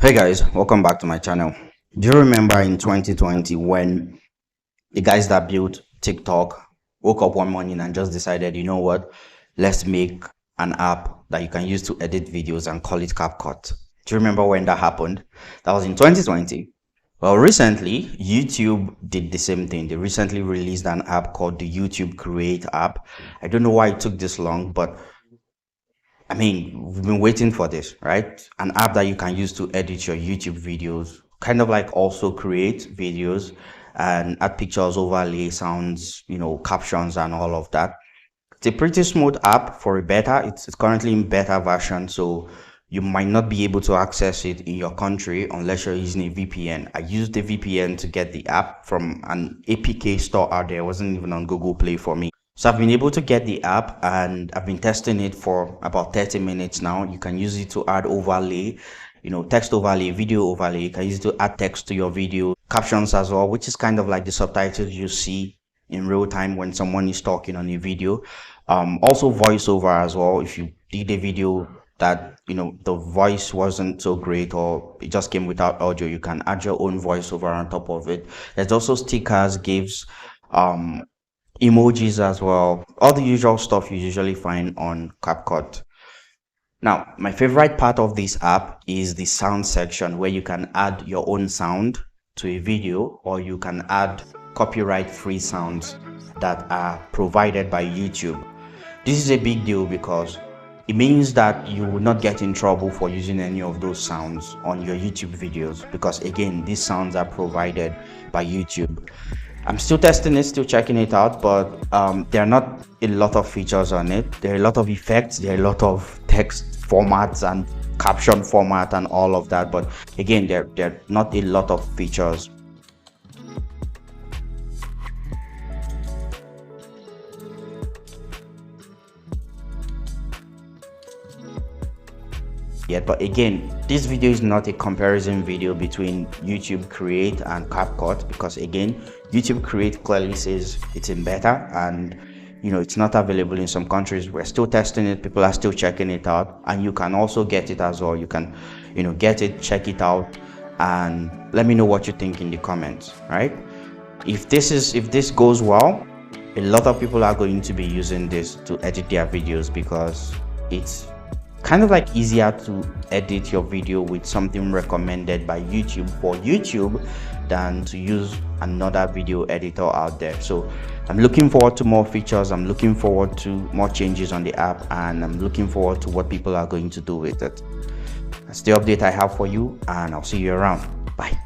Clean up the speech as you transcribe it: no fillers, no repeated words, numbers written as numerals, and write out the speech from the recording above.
Hey guys, welcome back to my channel. Do you remember in 2020 when the guys that built TikTok woke up one morning and just decided, you know what, let's make an app that you can use to edit videos and call it CapCut? Do you remember when that happened? That was in 2020. Well, recently, YouTube did the same thing. They recently released an app called the YouTube Create app. I don't know why it took this long, but I mean, we've been waiting for this, right? An app that you can use to edit your YouTube videos, kind of like also create videos and add pictures, overlay, sounds, captions and all of that. It's a pretty smooth app for a beta. It's currently in beta version, so you might not be able to access it in your country unless you're using a VPN. I used the VPN to get the app from an APK store out there. It wasn't even on Google Play for me. So I've been able to get the app and I've been testing it for about 30 minutes now. You can use it to add overlay, text overlay, video overlay. You can use it to add text to your video, captions as well, which is kind of like the subtitles you see in real time when someone is talking on a video. Also voiceover as well. If you did a video that, the voice wasn't so great or it just came without audio, you can add your own voiceover on top of it. There's also stickers, GIFs, emojis as well, all the usual stuff you usually find on CapCut. Now, my favorite part of this app is the sound section where you can add your own sound to a video, or you can add copyright-free sounds that are provided by YouTube. This is a big deal because it means that you will not get in trouble for using any of those sounds on your YouTube videos, because again, these sounds are provided by YouTube. I'm still testing it, still checking it out, but there are not a lot of features on it. There are a lot of effects, there are a lot of text formats and caption format and all of that, but again, there are not a lot of features. Yet, but again, this video is not a comparison video between YouTube Create and CapCut, because again, YouTube Create clearly says it's in beta and it's not available in some countries. We're still testing it, people are still checking it out, and you can also get it as well. You can get it, check it out, and let me know what you think in the comments, right? If this goes well, a lot of people are going to be using this to edit their videos, because it's kind of like easier to edit your video with something recommended by YouTube for YouTube than to use another video editor out there. So I'm looking forward to more features, I'm looking forward to more changes on the app, and I'm looking forward to what people are going to do with it. That's the update I have for you, and I'll see you around. Bye.